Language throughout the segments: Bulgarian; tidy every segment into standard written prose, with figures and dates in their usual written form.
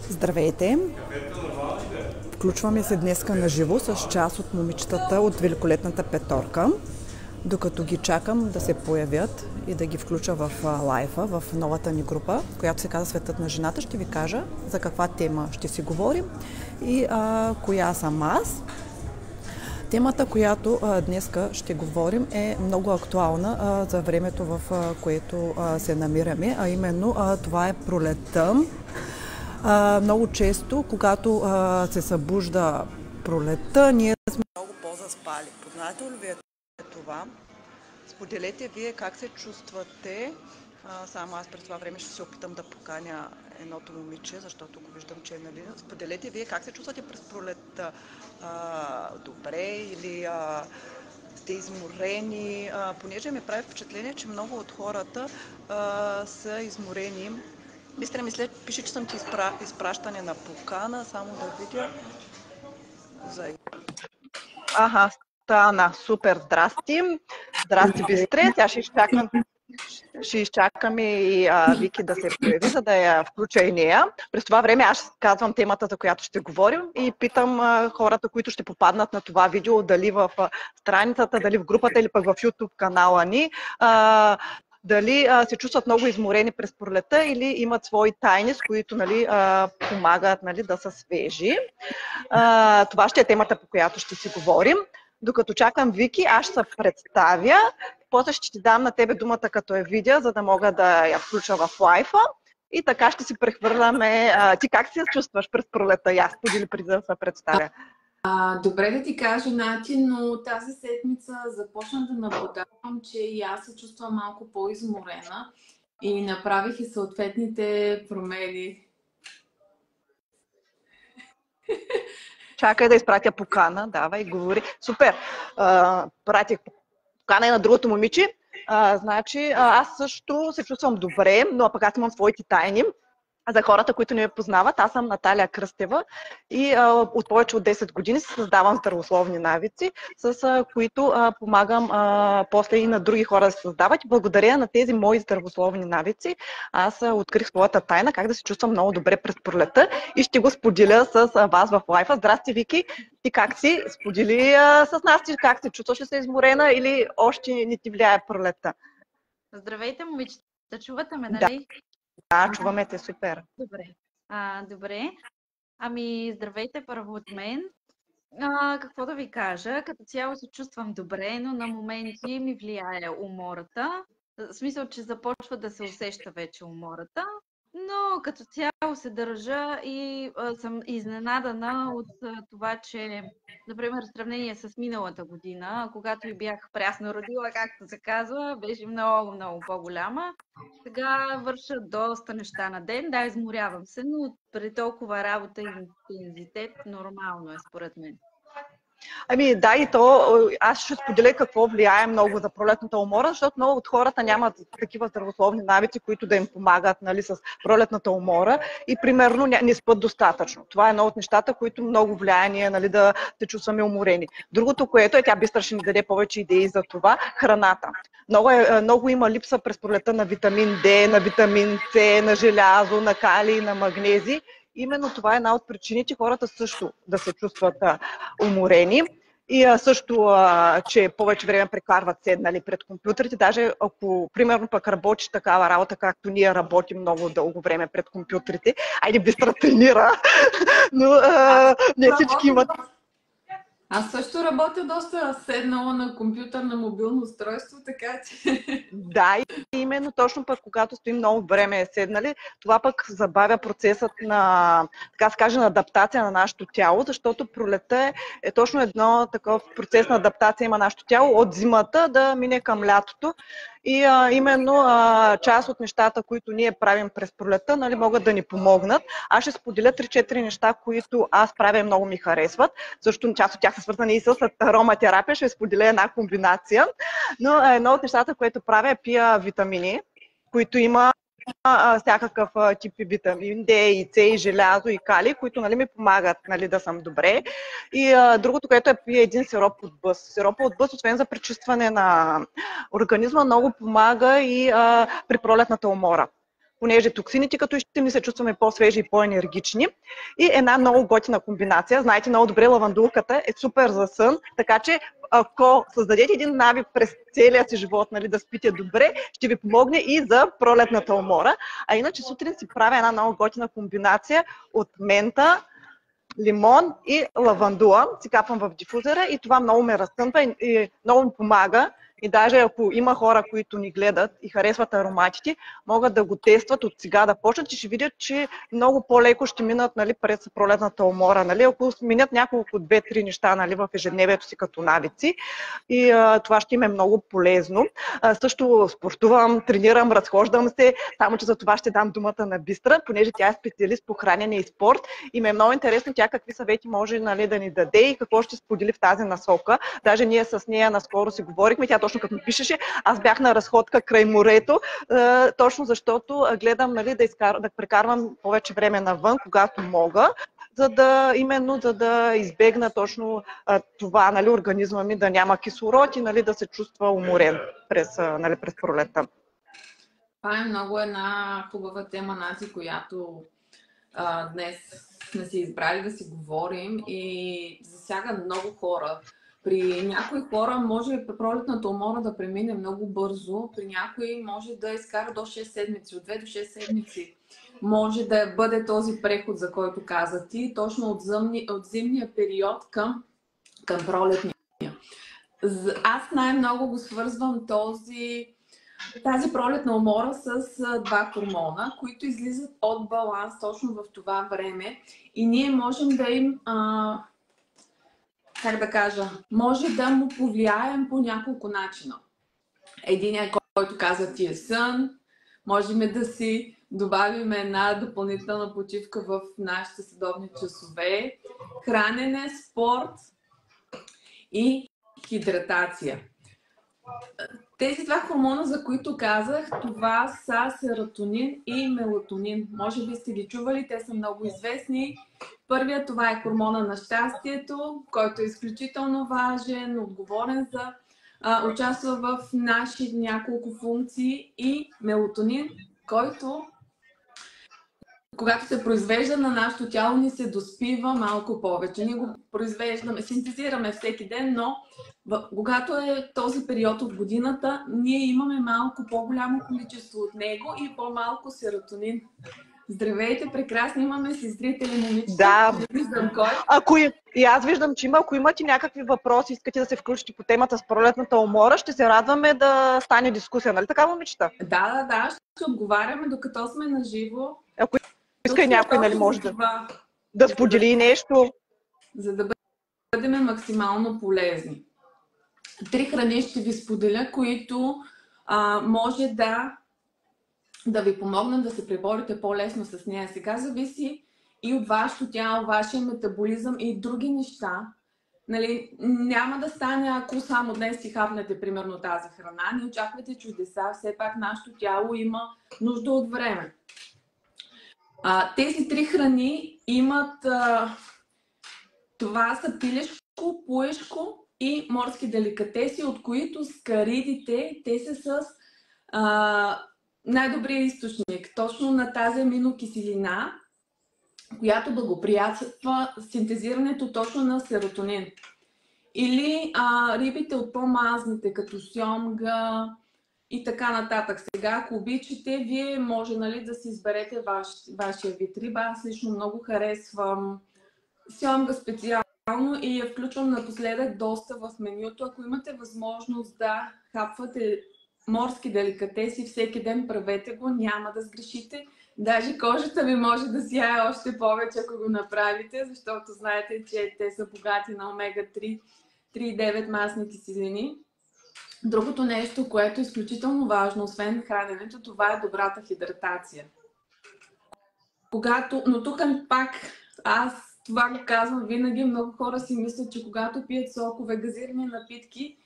Здравейте! Включваме се днеска на живо с част от момичетата от Великолепната петорка. Докато ги чакам да се появят и да ги включа в лайфа, в новата ни група, която се казва Светът на жената, ще ви кажа за каква тема ще си говорим и коя съм аз. Темата, която днеска ще говорим, е много актуална за времето, в което се намираме, а именно това е пролетта. Много често, когато се събужда пролетта, ние сме много по-заспали. Познавате ли вие това? Споделете вие как се чувствате. Само аз през това време ще се опитам да поканя едното момиче, защото го виждам, че е нали. Споделете вие как се чувствате през пролетта. Добре или сте изморени? Понеже ми прави впечатление, че много от хората са изморени. Бистра ми пише, че съм ти изпращане на покана, само да видя. Ага, стана, супер, здрасти. Здрасти, Бистре. Тя ще изчакаме и Вики да се появи, за да я включа и нея. През това време аз казвам темата, за която ще говорим и питам хората, които ще попаднат на това видео, дали в страницата, дали в групата или пък в YouTube канала ни, дали се чувстват много изморени през пролета или имат свои тайни, с които нали, помагат нали, да са свежи. Това ще е темата, по която ще си говорим. Докато чакам Вики, аз ще се представя. После ще ти дам на тебе думата, като я видя, за да мога да я включа в лайфа. И така ще си прехвърляме. Ти как се чувстваш през пролета? Аз сподели преди да се представя. Добре да ти кажа, Нати, но тази седмица започна да наблюдавам, че и аз се чувствам малко по-изморена и направих и съответните промени. Чакай да изпратя покана. Давай, говори. Супер! Пратих покана и на другото момиче. Значи, аз също се чувствам добре, но пък аз имам своите тайни. За хората, които не ме познават, аз съм Наталия Кръстева и от повече от 10 години се създавам здравословни навици, с които помагам после и на други хора да се създават. И благодаря на тези мои здравословни навици, аз открих своята тайна, как да се чувствам много добре през пролета и ще го споделя с вас в лайфа. Здрасти, Вики! Ти как си? Сподели с нас ти как се чувстваш, ли се изморена или още не ти влияе пролета? Здравейте, момичета! Чувате ме, нали? Да, чуваме те, супер. Добре. Добре. Здравейте първо от мен. Какво да ви кажа? Като цяло се чувствам добре, но на моменти ми влияе умората. В смисъл, че започва да се усеща вече умората. Но като цяло се държа и съм изненадана от това, че, например, в сравнение с миналата година, когато и бях прясно родила, както се казва, беше много, много по-голяма. Сега върша доста неща на ден. Да, изморявам се, но при толкова работа и интензитет нормално е според мен. Да, и то аз ще споделя какво влияе много за пролетната умора, защото много от хората нямат такива здравословни навици, които да им помагат нали, с пролетната умора и примерно не спят достатъчно. Това е едно от нещата, които много влияние нали, да се чувстваме уморени. Другото, което тя Бистра ще ни даде повече идеи за това, храната. Много има липса през пролета на витамин D, на витамин С, на желязо, на калий, на магнези. Именно това е една от причините хората също да се чувстват уморени и също, че повече време прекарват седнали пред компютрите. Даже ако, примерно, пък работиш такава работа, както ние работим много дълго време пред компютрите, айде Бистра тренира, но не всички имат. Аз също работя доста седнала на компютър, на мобилно устройство, така че... Да, и именно точно пък когато стоим много време седнали, това пък забавя процесът на, така се каже, на адаптация на нашето тяло, защото пролетта е точно едно такъв процес на адаптация има нашето тяло от зимата да мине към лятото. И именно част от нещата, които ние правим през пролетта, нали, могат да ни помогнат. Аз ще споделя 3-4 неща, които аз правя и много ми харесват. Също част от тях са свързани и с ароматерапия. Ще споделя една комбинация. Но едно от нещата, което правя, е пия витамини, които има всякакъв тип витамин D, и С, и желязо, и калий, които нали, ми помагат нали, да съм добре. И другото, което е пия един сироп от бъс. Сиропа от бъс, освен за пречистване на организма, много помага и при пролетната умора. понеже токсините като изчистим, ни се чувстваме по-свежи и по-енергични. И една много готина комбинация, знаете много добре, лавандулката е супер за сън, така че ако създадете един навик през целия си живот, нали, да спите добре, ще ви помогне и за пролетната умора. А иначе сутрин си правя една много готина комбинация от мента, лимон и лавандула. Си капвам в дифузера и това много ме разтънва и много ми помага. И даже ако има хора, които ни гледат и харесват ароматите, могат да го тестват от сега да почнат и ще видят, че много по-леко ще минат, нали, през пролетната умора. Нали, ако сменят няколко, 2-3 неща, нали, в ежедневието си като навици. И това ще им е много полезно. Също спортувам, тренирам, разхождам се, само че за това ще дам думата на Бистра, понеже тя е специалист по хранене и спорт. И ми е много интересно тя какви съвети може, нали, да ни даде и какво ще сподели в тази насока. Даже ние с нея наскоро си говорихме, тя точно като ми пишеше, аз бях на разходка край морето, точно защото гледам, нали, да прекарвам повече време навън, когато мога, за да избегна точно това, нали, организма ми да няма кислород и, нали, да се чувства уморен през пролетта. Това е много една хубава тема, Нати, която днес сме се избрали да си говорим и засяга много хора. При някои хора може пролетната умора да премине много бързо, при някои може да изкара до 6 седмици, от 2 до 6 седмици. Може да бъде този преход, за който каза ти, точно от зимния период към пролетния. Аз най-много го свързвам тази пролетна умора с два хормона, които излизат от баланс точно в това време и ние можем да им, може да му повлияем по няколко начина. Единият, който каза ти е сън, можем да си добавим една допълнителна почивка в нашите следобни часове, хранене, спорт и хидратация. Тези два хормона, за които казах, това са серотонин и мелатонин. Може би сте ги чували, те са много известни. Първият, това е хормона на щастието, който е изключително важен, отговорен за участва в наши няколко функции, и мелатонин, който когато се произвежда на нашето тяло, ни се доспива малко повече. Ние го произвеждаме, синтезираме всеки ден, но когато е този период от годината, ние имаме малко по-голямо количество от него и по-малко серотонин. Здравейте, прекрасни, имаме си зрители, момичета. Да. Не виждам кой. И аз виждам, че ако имате някакви въпроси, искате да се включите по темата с пролетната умора, ще се радваме да стане дискусия, нали така, момичета? Да, ще отговаряме докато сме на живо. Ако иска и някой, нали, може да сподели нещо. За да бъдем максимално полезни. 3 храни ще ви споделя, които може да ви помогнат да се преборите по-лесно с нея. Сега зависи и от вашето тяло, вашия метаболизъм и други неща. Нали, няма да стане, ако само днес си хапнете примерно тази храна. Не очаквайте чудеса, все пак нашето тяло има нужда от време. Тези 3 храни имат, това са пилешко, пуешко и морски деликатеси, от които скаридите, те са с най-добрият източник, точно на тази аминокиселина, която благоприятства синтезирането точно на серотонин. Или рибите от по-мазните, като сьомга и така нататък. Сега, ако обичате, вие може, нали, да си изберете вашия вид риба. Аз лично много харесвам сьомга специално и я включвам напоследък доста в менюто. Ако имате възможност да хапвате морски деликатеси всеки ден, правете го, няма да сгрешите. Даже кожата ви може да сияе още повече, ако го направите, защото знаете, че те са богати на омега-3, 3,9 масни киселини. Другото нещо, което е изключително важно, освен храненето, това е добрата хидратация. Но тук пак, аз това го казвам винаги, много хора си мислят, че когато пият сокове, газирани напитки,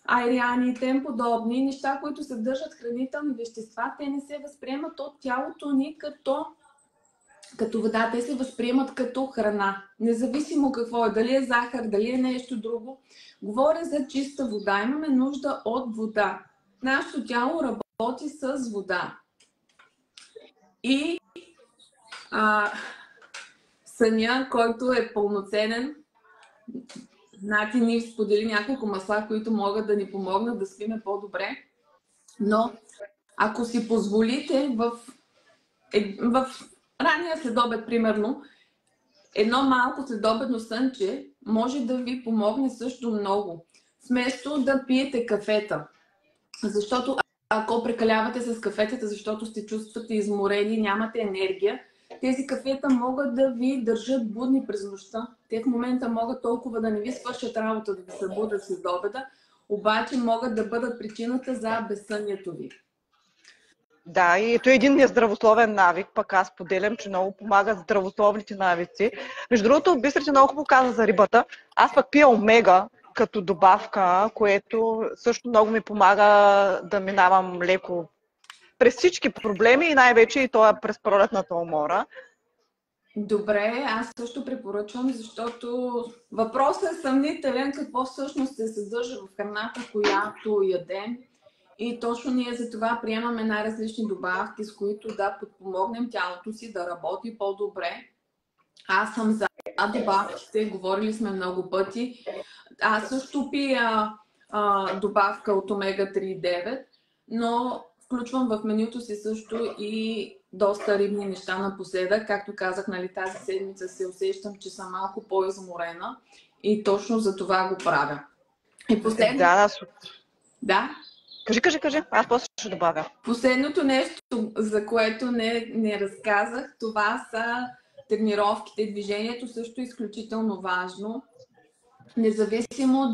айриани и тем подобни неща, които съдържат хранителни вещества, те не се възприемат от тялото ни като вода, те се възприемат като храна. Независимо какво е, дали е захар, дали е нещо друго. Говоря за чиста вода. Имаме нужда от вода. Нашето тяло работи с вода. И съня, който е пълноценен. Нати ни сподели няколко масла, които могат да ни помогнат да спиме по-добре. Но ако си позволите в ранния следобед, примерно, едно малко следобедно сънче може да ви помогне също много. Вместо да пиете кафета. Защото ако прекалявате с кафетата, защото сте чувствате изморени, нямате енергия, тези кафета могат да ви държат будни през нощта. Те в момента могат толкова да не ви свършат работа, да ви събудят след обеда, обаче могат да бъдат причината за безсънието ви. Да, и ето един нездравословен навик, пък аз поделям, че много помагат здравословните навици. Между другото, Бистрите много показа за рибата. Аз пък пия омега като добавка, което също много ми помага да минавам леко през всички проблеми и най-вече и това през пролетната умора. Добре, аз също препоръчвам, защото въпросът е съмнителен какво всъщност се съдържа в храната, която ядем. И точно ние за това приемаме най-различни добавки, с които да подпомогнем тялото си да работи по-добре. Аз съм за добавките, говорили сме много пъти. Аз също пия добавка от омега-3,9, но включвам в менюто си също и доста рибни неща напоследък. Както казах, нали, тази седмица се усещам, че съм малко по-изморена и точно за това го правя. И последно... Да? Кажи, аз после ще добавя. Последното нещо, за което не разказах, това са тренировките. Движението също е изключително важно. Независимо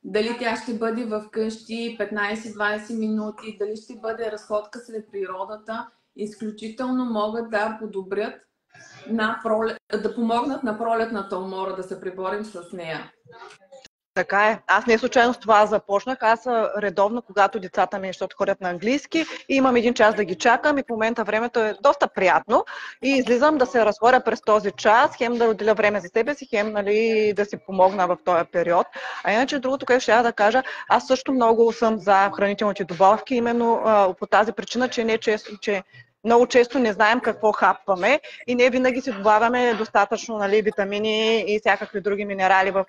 дали тя ще бъде в къщи 15-20 минути, дали ще бъде разходка след природата, изключително могат да подобрят, да помогнат на пролетната умора, да се преборим с нея. Така е. Аз не случайно с това започнах. Аз редовно, когато децата ми, защото ходят на английски, и имам един час да ги чакам и в момента времето е доста приятно и излизам да се разходя през този час, хем да отделя време за себе си, хем, нали, да си помогна в този период. А иначе другото, което ще да кажа, аз също много съм за хранителните добавки, именно по тази причина, че много често не знаем какво хапваме и не винаги си добавяме достатъчно, нали, витамини и всякакви други минерали в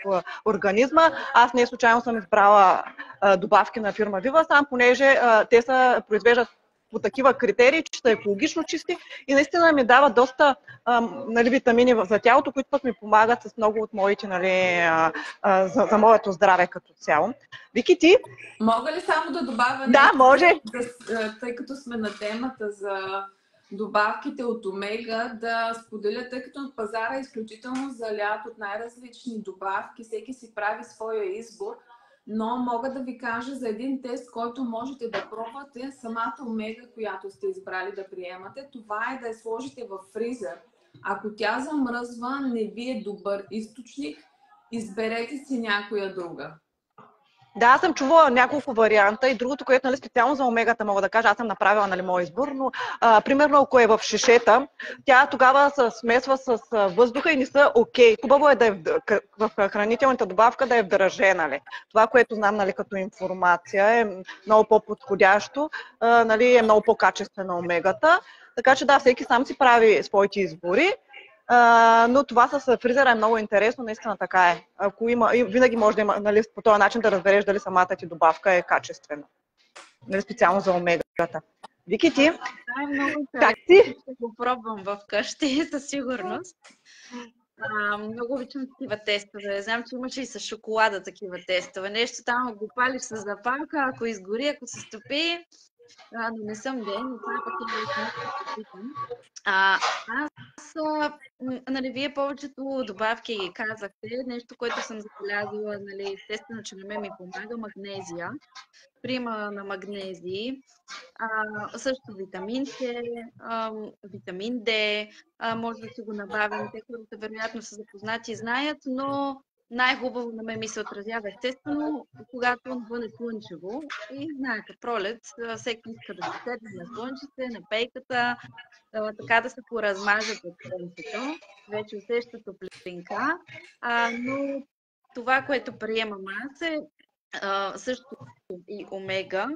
организма. Аз не случайно съм избрала добавки на фирма Vivasan, понеже те се произвеждат по такива критерии, че са екологично чисти и наистина ми дават доста нали, витамини за тялото, които пък ми помагат с много от моите, нали, за моето здраве като цяло. Вики, ти? Мога ли само да добавя Да, може. Тъй като сме на темата за добавките от омега, да споделя, тъй като от пазара е изключително залят от най-различни добавки, всеки си прави своя избор, но мога да ви кажа за един тест, който можете да пробвате самата омега, която сте избрали да приемате. Това е да я сложите в фризер. Ако тя замръзва, не ви е добър източник, изберете си някоя друга. Да, аз съм чувала няколко варианта и другото, което, нали, специално за омегата мога да кажа, аз съм направила, нали, мой избор, но примерно ако е в шишета, тя тогава се смесва с въздуха и не са окей. Хубаво е да е в хранителната добавка да е в дръже, нали. Това, което знам, нали, като информация е много по-подходящо, нали, е много по-качествена омегата. Така че да, всеки сам си прави своите избори. Но това с фризера е много интересно, наистина така е. Ако има, винаги може да има, нали, по този начин да разбереш дали самата ти добавка е качествена. Нали, специално за омегата. Вики, ти? Да, е много интересно. Как си? Ще го пробвам в къщи, със сигурност. Много обичам такива тестове. Знам, че имаше и с шоколада такива тестове. Нещо там го палиш с запалка, ако изгори, ако се стопи. Но не съм ден, но това пък е нещо. Аз, нали, вие повечето добавки ги казахте. Нещо, което съм забелязала, нали, естествено, че на мен ми помага магнезия. Приема на магнезии, също витамин С, витамин Д, може да си го набавим. Те хората вероятно са запознати и знаят, но най-хубаво на мен ми се отразява естествено, когато навън е слънчево и знаете, пролет, всеки иска да се седне на слънчите, на пейката, така да се поразмажат от слънцето, вече усеща топлинка, но това, което приемам аз е също и омега,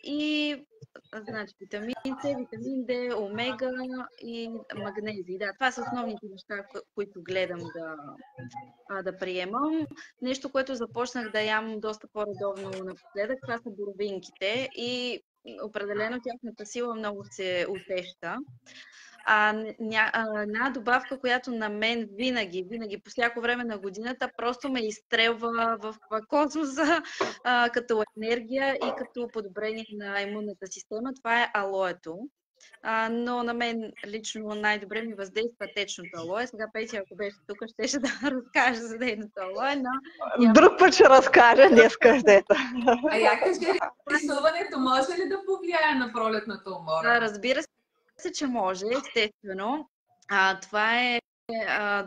И значи витамин С, витамин Д, омега и магнезий. Да, това са основните неща, които гледам да приемам. Нещо, което започнах да ям доста по-редовно напоследък, това са боровинките и определено тяхната сила много се усеща. Една добавка, която на мен винаги, по всяко време на годината, просто ме изстрелва в космоса като енергия и като подобрение на имунната система, това е алоето. Но на мен лично най-добре ми въздейства течното алое. Сега Петя, ако беше тук, щеше да разкаже за нейното алое, но... Друг път ще разкажа, днес каждета. А я кажи, рисуването може ли да повлияе на пролетната умора? Разбира се, че може, естествено. Това е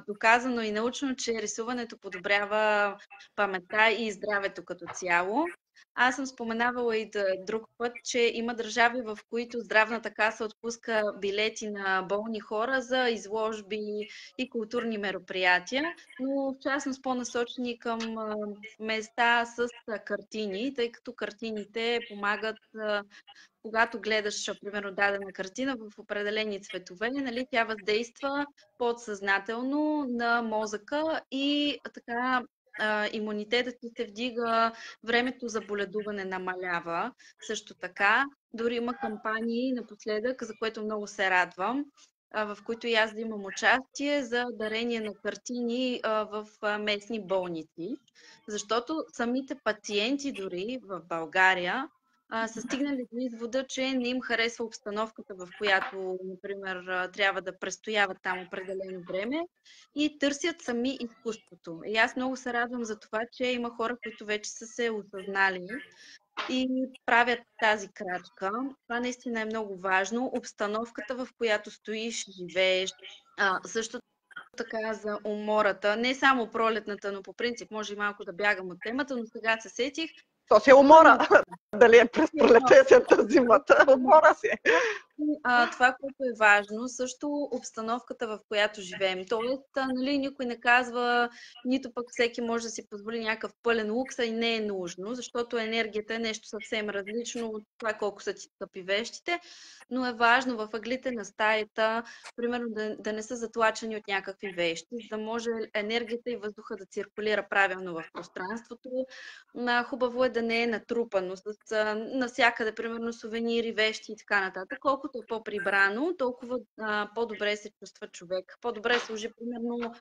доказано и научно, че рисуването подобрява паметта и здравето като цяло. Аз съм споменавала и друг път, че има държави, в които здравната каса отпуска билети на болни хора за изложби и културни мероприятия, но в частност по-насочени към места с картини, тъй като картините помагат, когато гледаш, примерно, дадена картина в определени цветове, нали, тя въздейства подсъзнателно на мозъка и така имунитетът ти се вдига, времето за боледуване намалява. Също така, дори има кампании напоследък, за което много се радвам, в които и аз да имам участие за дарение на картини в местни болници. Защото самите пациенти дори в България са стигнали до извода, че не им харесва обстановката, в която, например, трябва да престояват там определено време и търсят сами изкуството. И аз много се радвам за това, че има хора, които вече са се осъзнали и правят тази крачка. Това наистина е много важно. Обстановката, в която стоиш, живееш, също така за умората, не само пролетната, но по принцип може и малко да бягам от темата, но сега се сетих. То си е умора. Дали е през пролетта, есента, зимата, умора си. Това, което е важно, също обстановката, в която живеем. Тоест, нали, никой не казва, нито пък всеки може да си позволи някакъв пълен лукс, и не е нужно, защото енергията е нещо съвсем различно от това колко са ти скъпи вещите, но е важно в ъглите на стаята, примерно да не са затлачени от някакви вещи, за да може енергията и въздуха да циркулира правилно в пространството. Хубаво е да не е натрупано с навсякъде, примерно сувенири, вещи и така нататък. Колкото е по-прибрано, толкова по-добре се чувства човек. По-добре служи, примерно,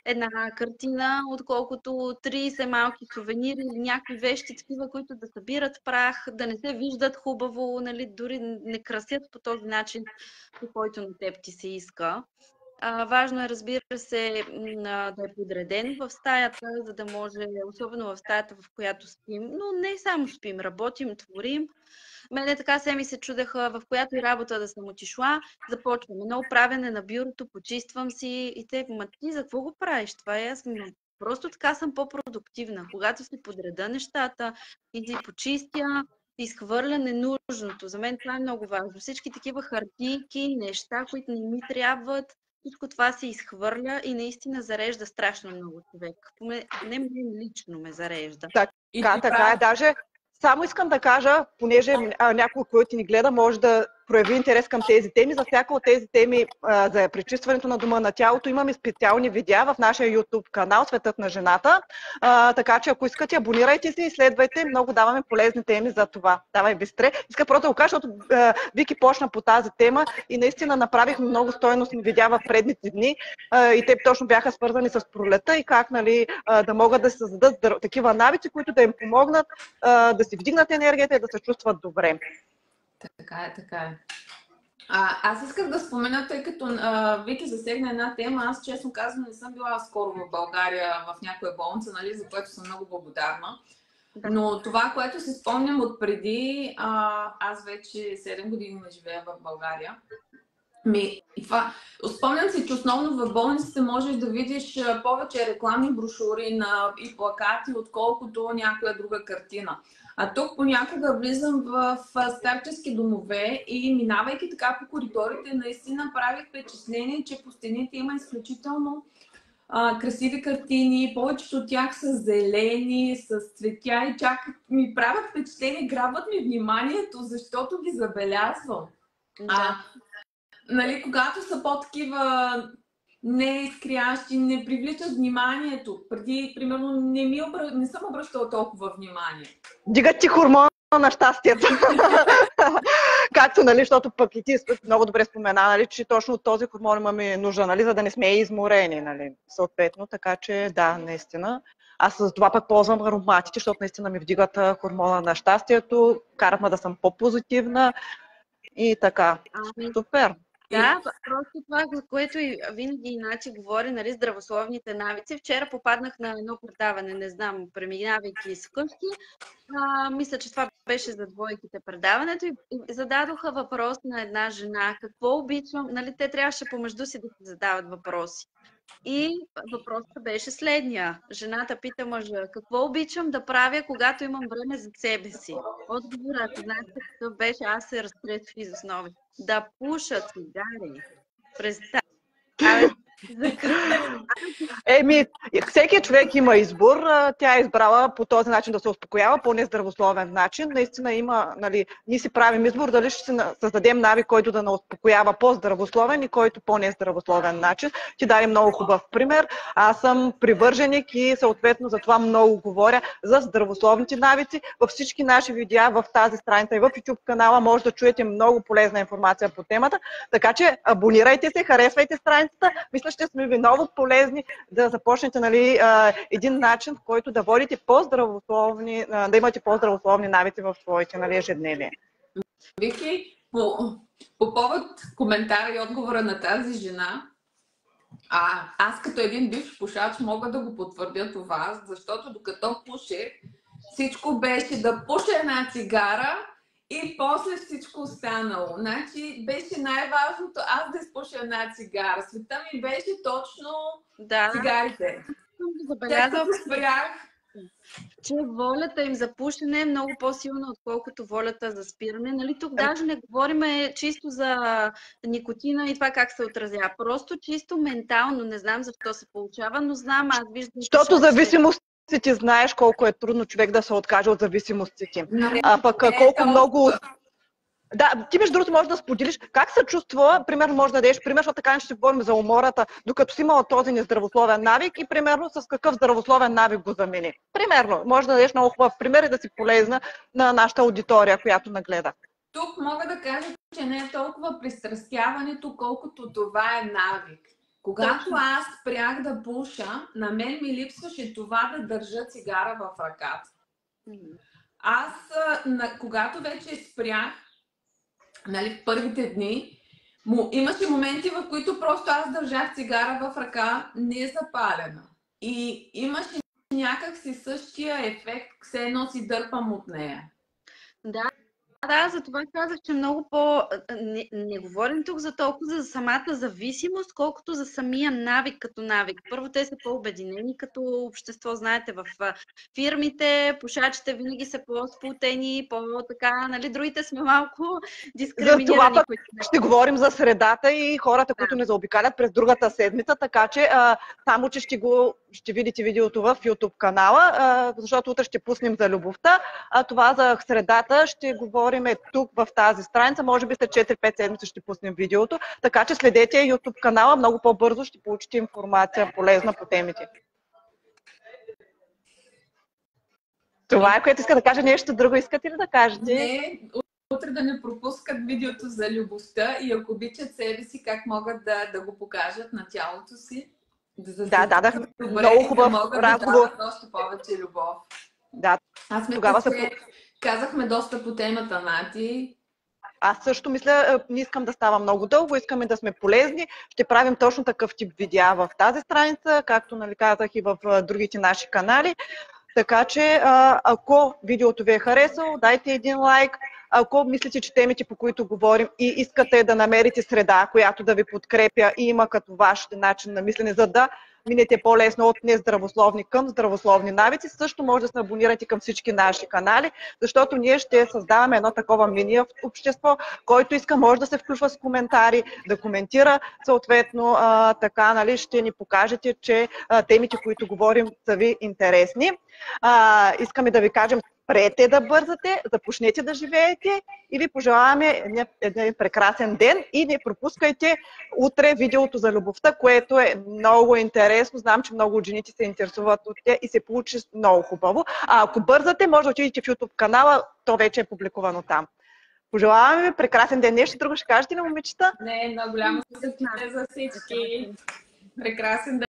една картина, отколкото 30 малки сувенири или някакви вещи, такива, които да събират прах, да не се виждат хубаво, нали, дори не красят по този начин, по който на теб ти се иска. Важно е, разбира се, да е подреден в стаята, за да може, особено в стаята, в която спим, но не само спим, работим, творим. Мене така се ми се чудеха, в която и работа да съм отишла, започвам едно правене на бюрото, почиствам си и те, ти за какво го правиш? Това е аз. Просто така съм по-продуктивна. Когато си подреда нещата и си почистя, изхвърля ненужното. За мен това е много важно. Всички такива хартийки, неща, които не ми трябват, всичко това се изхвърля и наистина зарежда страшно много човек. Не мен лично ме зарежда. Така е. Даже само искам да кажа, понеже някой, който ни гледа, може да прояви интерес към тези теми. За всяка от тези теми за пречистването на дома, на тялото, имаме специални видеа в нашия YouTube канал Светът на жената. Така че ако искате, абонирайте се и следвайте. Много даваме полезни теми за това. Давай, Бистре. Иска просто да го кажа, защото Вики почна по тази тема и наистина направихме много стойностни видеа в предните дни и те точно бяха свързани с пролета и как, нали, да могат да се създадат такива навици, които да им помогнат да си вдигнат енергията и да се чувстват добре. Така е. Аз исках да спомена, тъй като Вики засегна една тема, аз честно казвам не съм била скоро в България в някоя болница, нали, за което съм много благодарна. Но това, което си спомням от преди, аз вече 7 години не живея в България. Спомням си, че основно в болниците можеш да видиш повече рекламни брошури и плакати, отколкото някоя друга картина. А тук понякога влизам в старчески домове и минавайки така по коридорите, наистина правих впечатление, че по стените има изключително красиви картини, повечето от тях са зелени, с цветя и чак ми правят впечатление, грабват ми вниманието, защото ги забелязвам. Да. Нали, когато са по-такива неизкрящи, не привличат вниманието. Преди, примерно, не съм обръщала толкова внимание. Дигат ти хормона на щастието. Както, нали, защото пък и ти много добре спомена, нали, че точно от този хормон имаме нужда, нали, за да не сме изморени, нали, съответно, така че да, наистина. Аз с това пък ползвам ароматите, защото наистина ми вдигат хормона на щастието, карат ме да съм по-позитивна и така. Супер! Да, просто това, за което и винаги иначе говори, нали, здравословните навици. Вчера попаднах на едно предаване, не знам, преминавайки из къщи. Мисля, че това беше за двойките предаването и зададоха въпрос на една жена. Какво обичам? Нали, те трябваше помежду си да си задават въпроси. И въпросът беше следния. Жената пита мъжа, какво обичам да правя, когато имам време за себе си? Отговорът, знаете какъв беше, аз се разтресох из основи. Да пуша цигари. Представете. Всеки човек има избор. Тя е избрала по този начин да се успокоява, по нездравословен начин. Наистина има, нали, ние си правим избор дали ще създадем навик, който да не успокоява по-здравословен и който по-нездравословен начин. Ти даде много хубав пример. Аз съм привърженик и съответно за това много говоря за здравословните навици. Във всички наши видеа в тази страница и в YouTube канала може да чуете много полезна информация по темата. Така че абонирайте се, харесвайте страницата. Мисля, ще сме ви много полезни да започнете, нали, един начин, в който да водите по-здравословни, да имате по-здравословни навици в своите, нали, ежедневие. Вики, по повод коментара и отговора на тази жена, аз като един бивш пушач мога да го потвърдя това, защото докато пушех, всичко беше да пуша една цигара и после всичко останало. Значи беше най-важното аз да изпуша една цигара. Света ми беше точно цигарите. Забелязал, че волята им за пушене е много по-силна, отколкото волята за спиране. Нали, тук даже не говорим чисто за никотина и това как се отразява. Просто чисто ментално, не знам защо се получава, но знам, аз виждам... Защото зависимост ти знаеш колко е трудно човек да се откаже от зависимостите. Пък колко много... Да, ти между другото можеш да споделиш как се чувства, примерно може да дадеш пример, защото така ще говорим за умората, докато си имала този нездравословен навик и примерно с какъв здравословен навик го замени. Примерно, може да дадеш много хубав пример и да си полезна на нашата аудитория, която нагледа. Тук мога да кажа, че не е толкова пристрастяването, колкото това е навик. Когато аз спрях да пуша, на мен ми липсваше това да държа цигара в ръката. Аз, когато вече спрях, нали, в първите дни, имаше моменти, в които просто аз държах цигара в ръка, не запалена. И имаше някак си същия ефект, все едно си дърпам от нея. Да, затова казах, че много по... Не говорим тук за толкова за самата зависимост, колкото за самия навик като навик. Първо, те са по-обединени като общество, знаете, в фирмите, пушачите винаги са по-сплутени, по-така, нали, другите сме малко дискриминирани. За това ще говорим за средата и хората, които не заобикалят през другата седмица, така че само, че ще видите видеото в YouTube канала, защото утре ще пуснем за любовта, а това за средата ще говорим тук в тази страница, може би след 4-5 седмици ще пуснем видеото, така че следете YouTube канала, много по-бързо ще получите информация полезна по темите. Това е, което иска да кажа. Нещо друго искате ли да кажете? Не, утре да не пропускат видеото за любовта и ако обичат себе си, как могат да го покажат на тялото си. Да, много хубав разговор. Да още повече любов. Да, тогава казахме доста по темата, Нати. Аз също мисля, не искам да става много дълго, искаме да сме полезни. Ще правим точно такъв тип видеа в тази страница, както, нали, казах и в другите наши канали. Така че, ако видеото ви е харесало, дайте един лайк. Ако мислите, че темите, по които говорим и искате да намерите среда, която да ви подкрепя и има като ваш начин на мислене, за да минете по-лесно от нездравословни към здравословни навици. Също може да се абонирате към всички наши канали, защото ние ще създаваме едно такова мини общество, който иска може да се включва с коментари, да коментира съответно, така, нали, ще ни покажете, че темите, които говорим, са ви интересни. Искаме да ви кажем, спрете да бързате, започнете да живеете и ви пожелаваме един прекрасен ден и не пропускайте утре видеото за любовта, което е много интересно. Знам, че много от жените се интересуват от те и се получи много хубаво. А ако бързате, може да отидете в YouTube канала, то вече е публикувано там. Пожелаваме ви прекрасен ден. Нещо друго ще кажете ли, момичета? Не, много голямо съсъдие за всички. Прекрасен ден.